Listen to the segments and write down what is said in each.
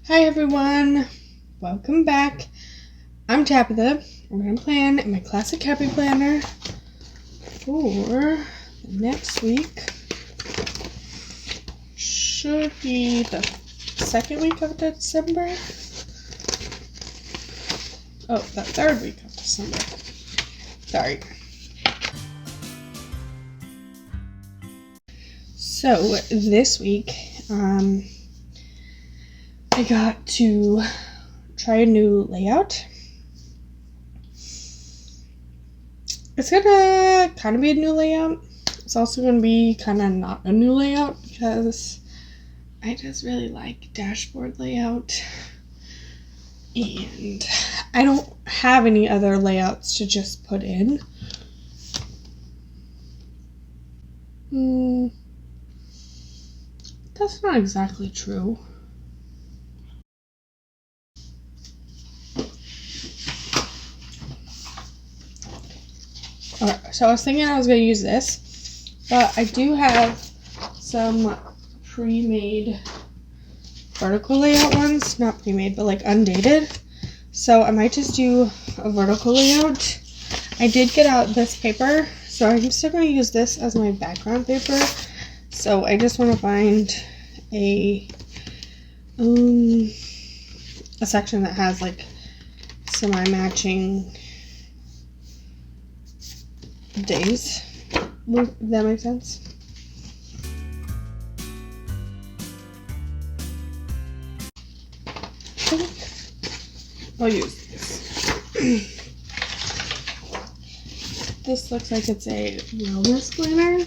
Hi everyone, welcome back. I'm Tabitha. We're going to plan in my classic happy planner for next week. Should be the second week of December. Oh, the third week of December. Sorry. So this week, I got to try a new layout. It's gonna kind of be a new layout. It's also gonna be kind of not a new layout because I just really like dashboard layout. And I don't have any other layouts to just put in. That's not exactly true. Okay, so I was thinking I was going to use this, but I do have some pre-made vertical layout ones. Not pre-made, but like undated. So I might just do a vertical layout. I did get out this paper, so I'm still going to use this as my background paper. So I just want to find a section that has like semi-matching days. Does that make sense? I'll use this. This looks like it's a wellness planner,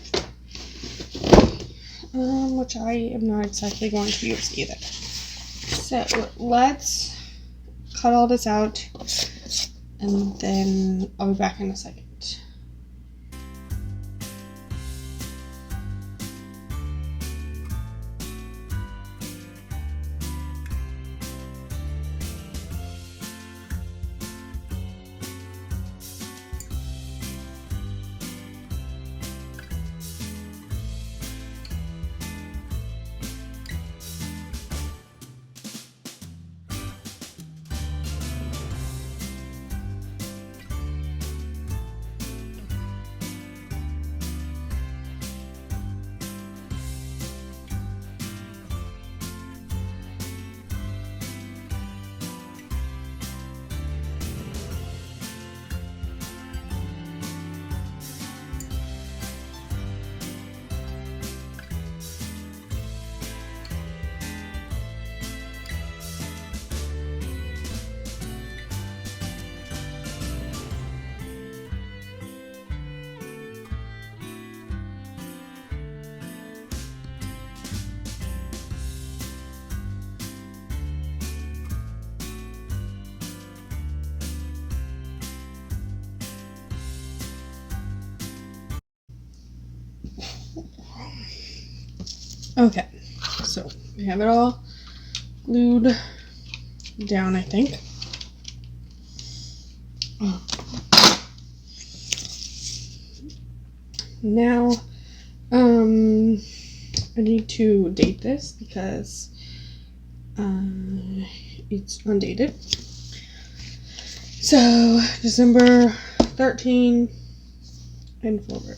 which I am not exactly going to use either. So let's cut all this out, and then I'll be back in a second. Okay, so we have it all glued down, I think. Now, I need to date this because it's undated. So, December 13 and forward.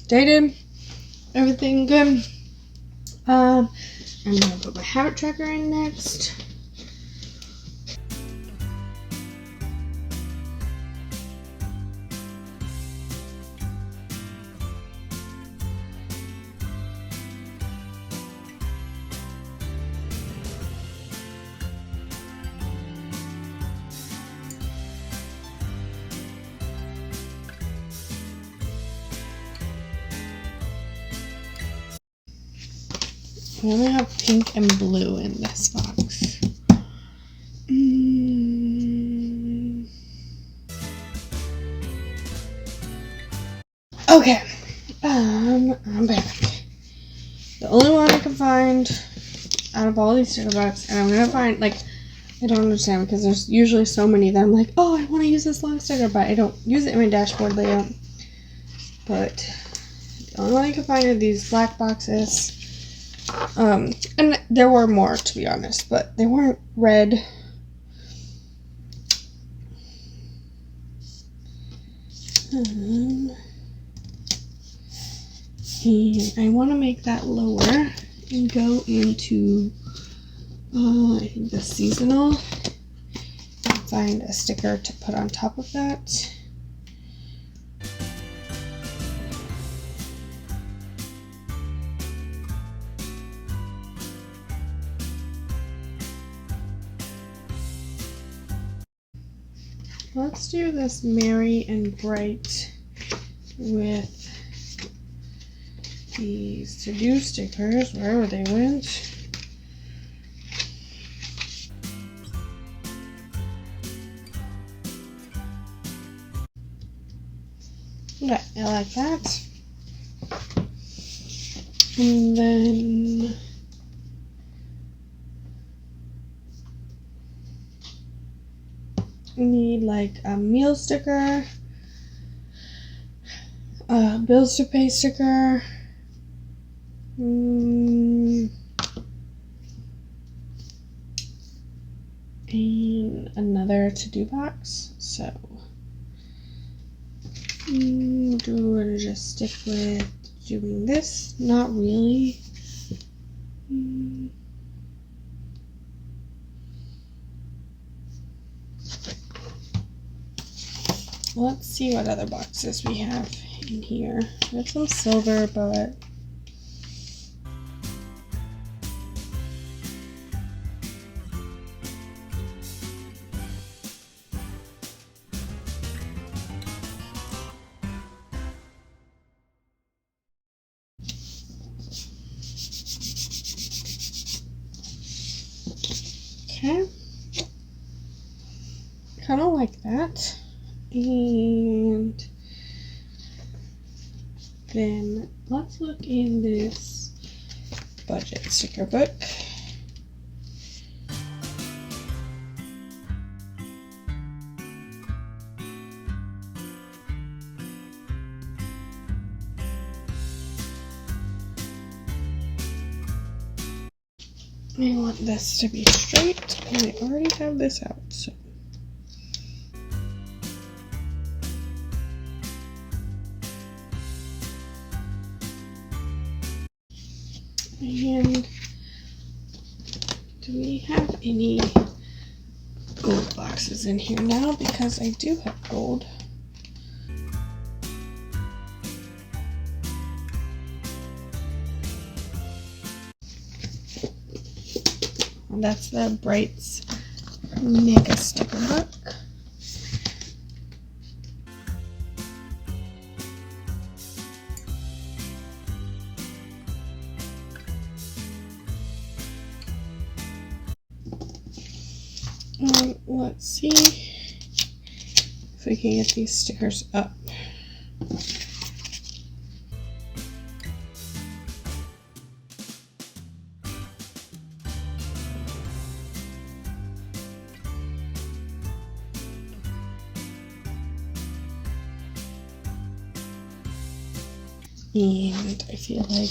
Dated, everything good. I'm gonna put my habit tracker in next. We only have pink and blue in this box. Okay, I'm back. The only one I can find out of all these sticker books, and I'm gonna find, like, I don't understand because there's usually so many that I'm like, oh, I want to use this long sticker, but I don't use it in my dashboard layout. But the only one I can find are these black boxes. And there were more, to be honest, but they weren't red. And I want to make that lower and go into, I think, the seasonal. And find a sticker to put on top of that. Let's do this merry and bright with these to-do stickers, wherever they went. Okay, I like that. And then we need like a meal sticker, a bills to pay sticker, and another to-do box. So do we want to just stick with doing this? Not really. Let's see what other boxes we have in here. There's some silver, but okay. Kind of like that. And then let's look in this budget sticker book. I want this to be straight, and I already have this out, so. And do we have any gold boxes in here now? Because I do have gold. And that's the Brights Mega Sticker Book. Let's see if we can get these stickers up. And I feel like,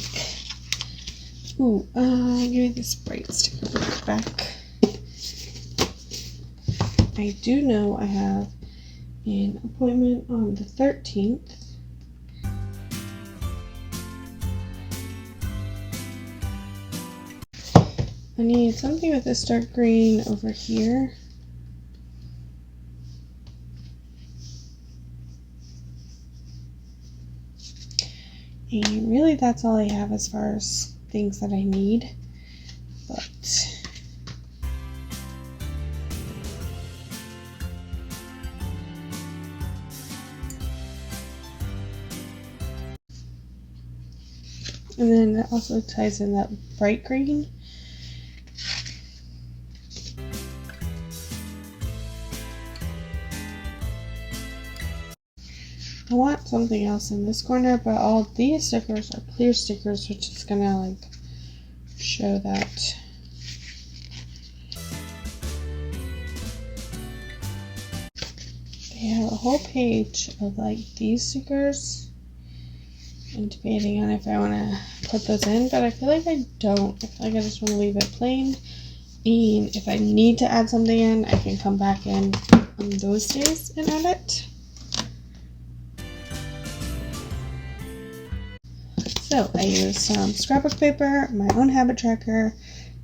give me this bright sticker book back. I do know I have an appointment on the 13th. I need something with this dark green over here. And really that's all I have as far as things that I need. But And then it also ties in that bright green. I want something else in this corner, but all these stickers are clear stickers, which is gonna like show that. They have a whole page of like these stickers. I'm debating on if I want to put those in, but I feel like I don't. I feel like I just want to leave it plain. And if I need to add something in, I can come back in on those days and add it. So I used some scrapbook paper, my own habit tracker,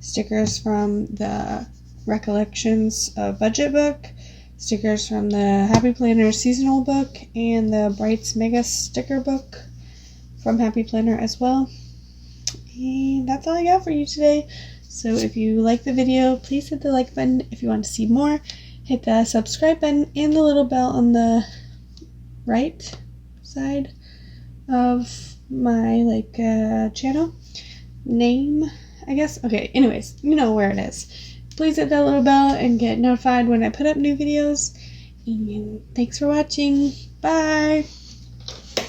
stickers from the Recollections of Budget book, stickers from the Happy Planner seasonal book, and the Brights Mega sticker book from Happy Planner as well. And that's all I got for you today. So if you like the video, please hit the like button. If you want to see more, hit the subscribe button and the little bell on the right side of my channel name, I guess. Okay, anyways, you know where it is. Please hit that little bell and get notified when I put up new videos. And thanks for watching. Bye.